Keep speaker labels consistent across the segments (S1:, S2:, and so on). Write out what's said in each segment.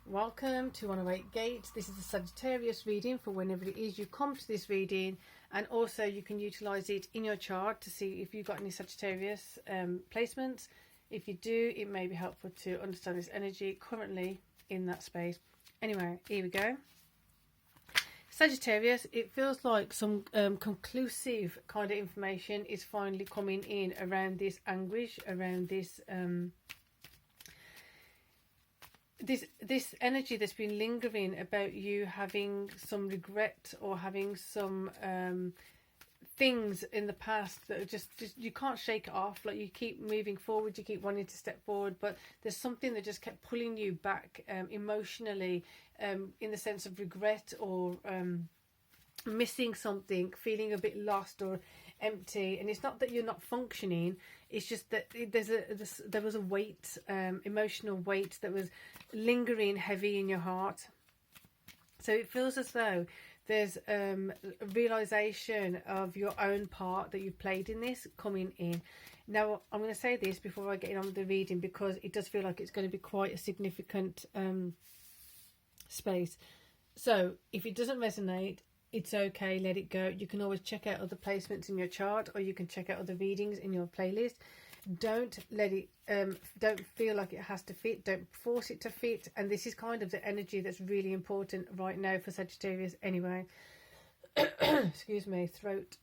S1: Welcome to 108 Gates. This is a Sagittarius reading for whenever it is you come to this reading, and also you can utilize it in your chart to see if you've got any Sagittarius placements. If you do, it may be helpful to understand this energy currently in that space. Anyway, here we go. Sagittarius, it feels like some conclusive kind of information is finally coming in around this anguish, around this this energy that's been lingering about you having some regret or having some things in the past that are just you can't shake it off. Like, you keep moving forward, you keep wanting to step forward, but there's something that just kept pulling you back emotionally, in the sense of regret or missing something, feeling a bit lost or empty. And it's not that you're not functioning, it's just that there was a weight, emotional weight that was lingering heavy in your heart. So it feels as though there's a realization of your own part that you've played in this coming in. Now, I'm going to say this before I get on with the reading, because it does feel like it's going to be quite a significant space. So if it doesn't resonate, it's okay, let it go. You can always check out other placements in your chart, or you can check out other readings in your playlist. Don't let it don't feel like it has to fit, don't force it to fit. And this is kind of the energy that's really important right now for Sagittarius anyway. Excuse me, throat.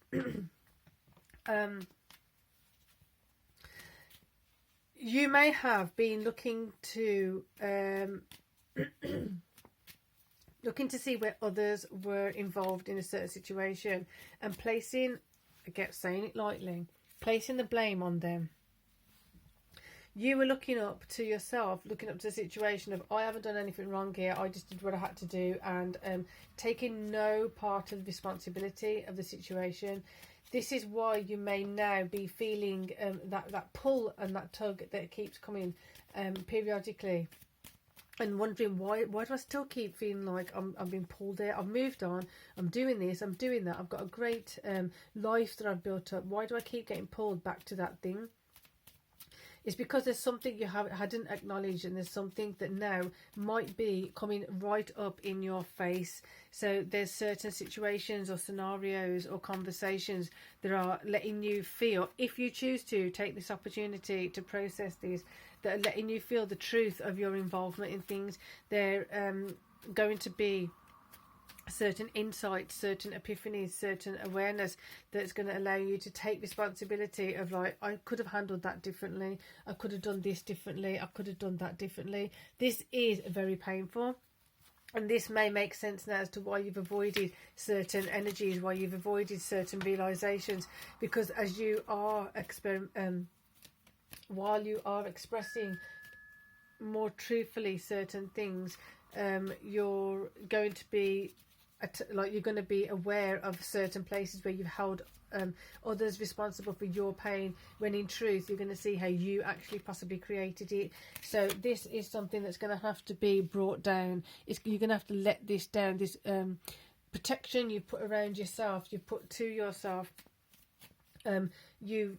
S1: You may have been looking to looking to see where others were involved in a certain situation, and placing, I get saying it lightly, placing the blame on them. You were looking up to yourself, looking up to the situation of, I haven't done anything wrong here, I just did what I had to do, and taking no part of the responsibility of the situation. This is why you may now be feeling that pull and that tug that keeps coming periodically, and wondering, why do I still keep feeling like I'm being pulled there? I've moved on, I'm doing this, I'm doing that, I've got a great life that I've built up. Why do I keep getting pulled back to that thing? It's because there's something you hadn't acknowledged, and there's something that now might be coming right up in your face. So there's certain situations or scenarios or conversations that are letting you feel, if you choose to take this opportunity to process these, that are letting you feel the truth of your involvement in things. They're going to be certain insights, certain epiphanies, certain awareness that's going to allow you to take responsibility of, like, I could have handled that differently, I could have done this differently, I could have done that differently. This is very painful, and this may make sense now as to why you've avoided certain energies, why you've avoided certain realizations, because as you are while you are expressing more truthfully certain things, you're going to be you're going to be aware of certain places where you've held others responsible for your pain, when in truth you're going to see how you actually possibly created it. So this is something that's going to have to be brought down. You're going to have to let this down. This protection you put around yourself, you put to yourself. You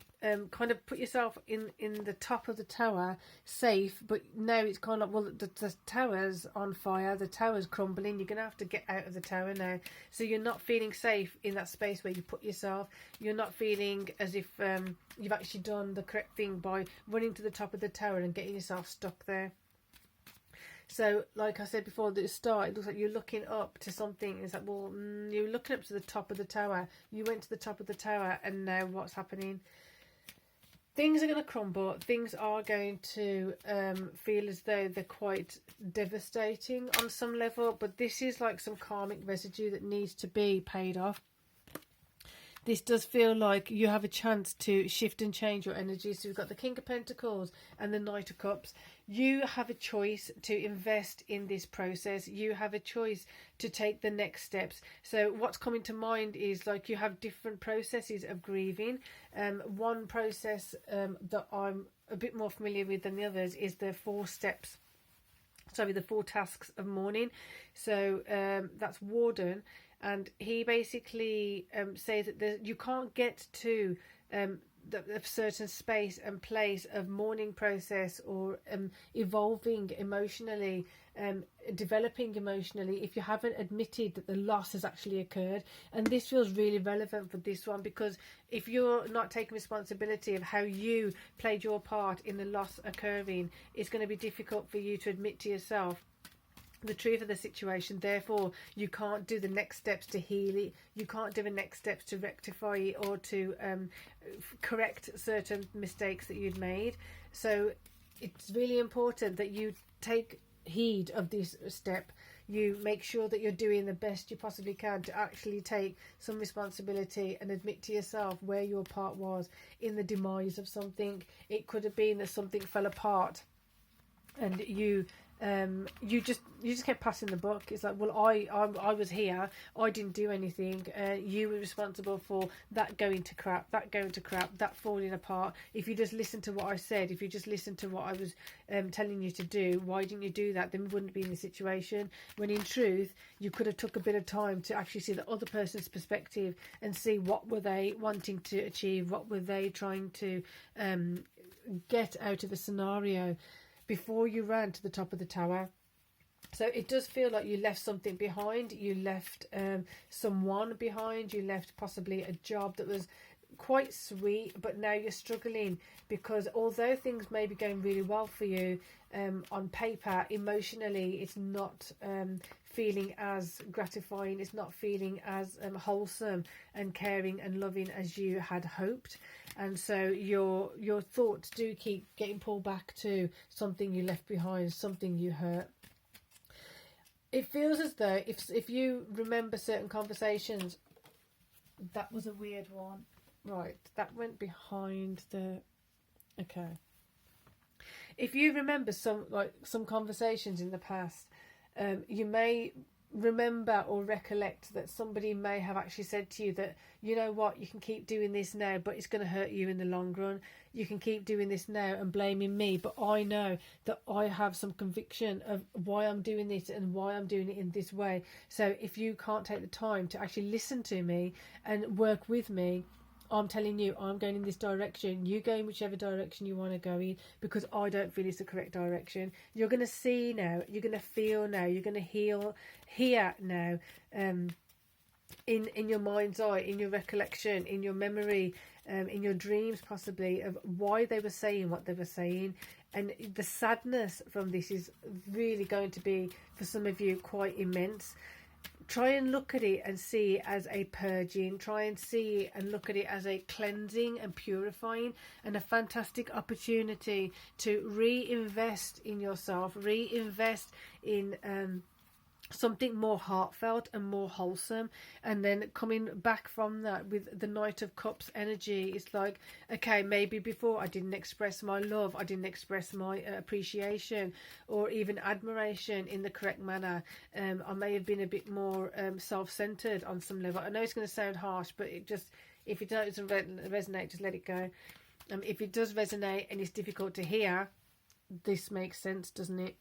S1: kind of put yourself in the top of the tower, safe, but now it's kind of, well, the tower's on fire, the tower's crumbling, you're going to have to get out of the tower now. So you're not feeling safe in that space where you put yourself. You're not feeling as if you've actually done the correct thing by running to the top of the tower and getting yourself stuck there. So, like I said before at the start, it looks like you're looking up to something. It's like, well, you're looking up to the top of the tower. You went to the top of the tower, and now what's happening? Things are going to crumble. Things are going to feel as though they're quite devastating on some level. But this is like some karmic residue that needs to be paid off. This does feel like you have a chance to shift and change your energy. So we've got the King of Pentacles and the Knight of Cups. You have a choice to invest in this process. You have a choice to take the next steps. So what's coming to mind is, like, you have different processes of grieving. One process that I'm a bit more familiar with than the others is the 4 steps. Sorry, the 4 tasks of mourning. So that's Warden. And he basically says that you can't get to a certain space and place of mourning process, or evolving emotionally, developing emotionally, if you haven't admitted that the loss has actually occurred. And this feels really relevant for this one, because if you're not taking responsibility of how you played your part in the loss occurring, it's going to be difficult for you to admit to yourself the truth of the situation. Therefore, you can't do the next steps to heal it. You can't do the next steps to rectify it, or to correct certain mistakes that you'd made. So it's really important that you take heed of this step. You make sure that you're doing the best you possibly can to actually take some responsibility and admit to yourself where your part was in the demise of something. It could have been that something fell apart and you just kept passing the buck. It's like, well, I was here, I didn't do anything, you were responsible for that going to crap, that falling apart. If you just listened to what I said, if you just listened to what I was telling you to do, why didn't you do that? Then we wouldn't be in the situation. When in truth, you could have took a bit of time to actually see the other person's perspective and see what were they wanting to achieve, what were they trying to get out of the scenario before you ran to the top of the tower. So it does feel like you left something behind. You left someone behind. You left possibly a job that was quite sweet, but now you're struggling, because although things may be going really well for you on paper, emotionally it's not feeling as gratifying. It's not feeling as wholesome and caring and loving as you had hoped. And so your thoughts do keep getting pulled back to something you left behind, something you hurt. It feels as though if you remember certain conversations, that was a weird one. Right, that went behind the... Okay. If you remember some conversations in the past, you may remember or recollect that somebody may have actually said to you that, you know what, you can keep doing this now, but it's going to hurt you in the long run. You can keep doing this now and blaming me, but I know that I have some conviction of why I'm doing this and why I'm doing it in this way. So if you can't take the time to actually listen to me and work with me, I'm telling you, I'm going in this direction. You go in whichever direction you want to go in, because I don't feel it's the correct direction. You're going to see now. You're going to feel now. You're going to hear now, in your mind's eye, in your recollection, in your memory, in your dreams possibly, of why they were saying what they were saying. And the sadness from this is really going to be, for some of you, quite immense. Try and look at it and see it as a purging. Try and see it and look at it as a cleansing and purifying, and a fantastic opportunity to reinvest in yourself, reinvest in something more heartfelt and more wholesome. And then coming back from that with the Knight of Cups energy, it's like, okay, maybe before I didn't express my love, I didn't express my appreciation or even admiration in the correct manner. I may have been a bit more self-centered on some level. I know it's going to sound harsh, but it just, if it doesn't resonate, just let it go. If it does resonate and it's difficult to hear, this makes sense, doesn't it?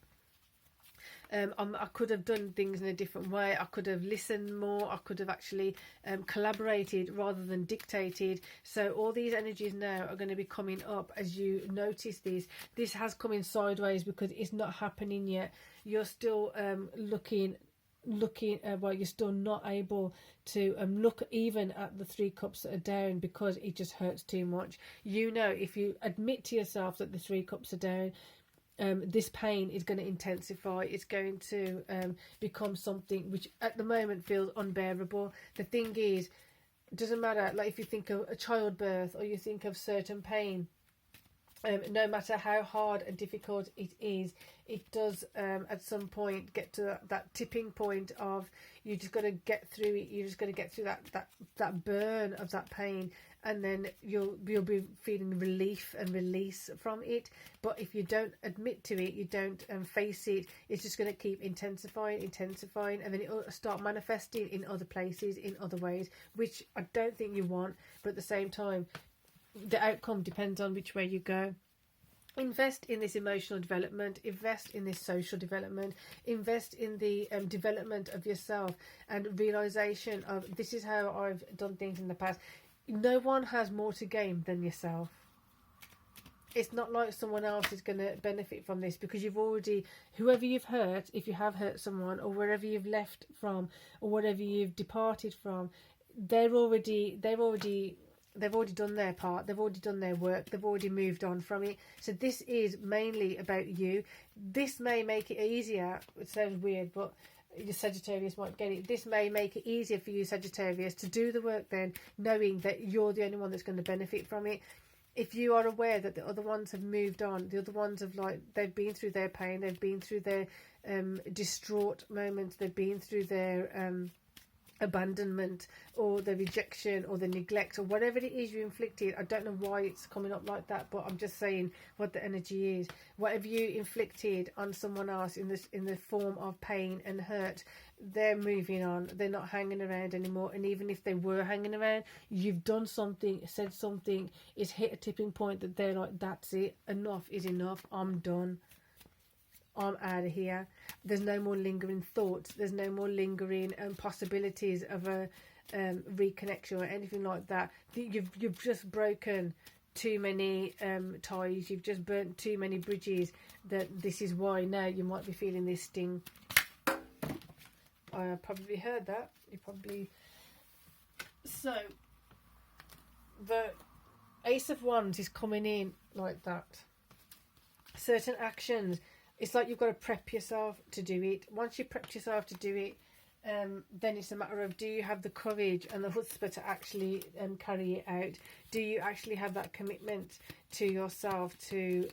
S1: I could have done things in a different way. I could have listened more. I could have actually collaborated rather than dictated. So all these energies now are going to be coming up as you notice this. This has come in sideways because it's not happening yet. You're still looking well, you're still not able to look even at the 3 cups that are down, because it just hurts too much. You know, if you admit to yourself that the 3 cups are down, this pain is going to intensify. It's going to become something which at the moment feels unbearable. The thing is, it doesn't matter, like if you think of a childbirth or you think of certain pain, no matter how hard and difficult it is, it does at some point get to that tipping point of, you just got to get through it. You just got to get through that burn of that pain, and then you'll be feeling relief and release from it. But if you don't admit to it, you don't face it, it's just going to keep intensifying, and then it'll start manifesting in other places, in other ways, which I don't think you want. But at the same time, the outcome depends on which way you go. Invest in this emotional development, invest in this social development, invest in the development of yourself and realization of, this is how I've done things in the past. no one has more to gain than yourself. It's not like someone else is going to benefit from this, because you've already, whoever you've hurt, if you have hurt someone, or wherever you've left from, or whatever you've departed from, they've already done their part. They've already done their work. They've already moved on from it. So this is mainly about you. This may make it easier. It sounds weird, but your Sagittarius might get it. This may make it easier for you, Sagittarius, to do the work then, knowing that you're the only one that's going to benefit from it. If you are aware that the other ones have moved on, the other ones have, like, they've been through their pain, they've been through their distraught moments, they've been through their abandonment, or the rejection, or the neglect, or whatever it is you inflicted. I don't know why it's coming up like that, but I'm just saying what the energy is. Whatever you inflicted on someone else in the form of pain and hurt, they're moving on. They're not hanging around anymore. And even if they were hanging around, you've done something, said something, it's hit a tipping point that they're like, that's it, enough is enough, I'm done, I'm out of here. There's no more lingering thoughts. There's no more lingering possibilities of a reconnection or anything like that. You've just broken too many ties. You've just burnt too many bridges. That this is why now you might be feeling this sting. I probably heard that. You probably. So the Ace of Wands is coming in like that. Certain actions. It's like you've got to prep yourself to do it. Once you prep yourself to do it, then it's a matter of, do you have the courage and the chutzpah to actually carry it out? Do you actually have that commitment to yourself to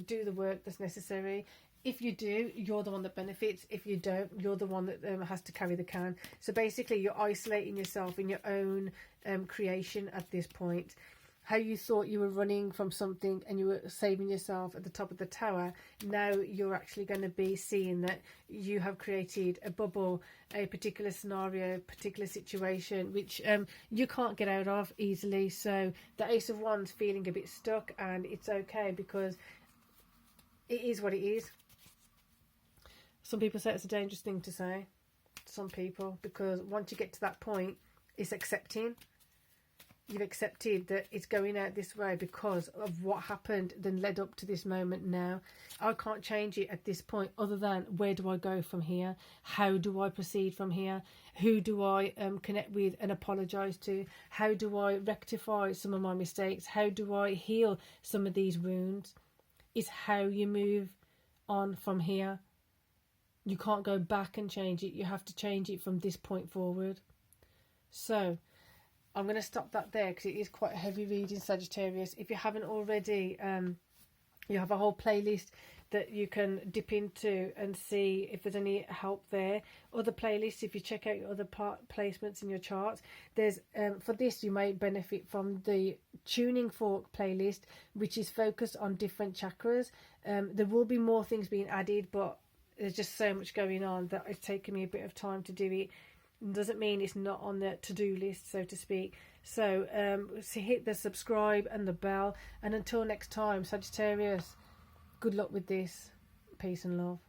S1: do the work that's necessary? If you do, you're the one that benefits. If you don't, you're the one that has to carry the can. So basically, you're isolating yourself in your own creation at this point. How you thought you were running from something and you were saving yourself at the top of the tower, now you're actually going to be seeing that you have created a bubble, a particular scenario, particular situation, which you can't get out of easily. So the Ace of Wands feeling a bit stuck, and it's okay, because it is what it is. Some people say it's a dangerous thing to say. Some people, because once you get to that point, it's accepting. You've accepted that it's going out this way because of what happened, then led up to this moment now. I can't change it at this point, other than, where do I go from here? How do I proceed from here? Who do I connect with and apologise to? How do I rectify some of my mistakes? How do I heal some of these wounds? It's how you move on from here. You can't go back and change it. You have to change it from this point forward. So I'm going to stop that there, because it is quite a heavy reading, Sagittarius. If you haven't already, you have a whole playlist that you can dip into and see if there's any help there. Other playlists, if you check out your other placements in your charts, there's for this you may benefit from the Tuning Fork playlist, which is focused on different chakras. There will be more things being added, but there's just so much going on that it's taken me a bit of time to do it. Doesn't mean it's not on the to-do list, so to speak. So hit the subscribe and the bell, and until next time, Sagittarius, good luck with this. Peace and love.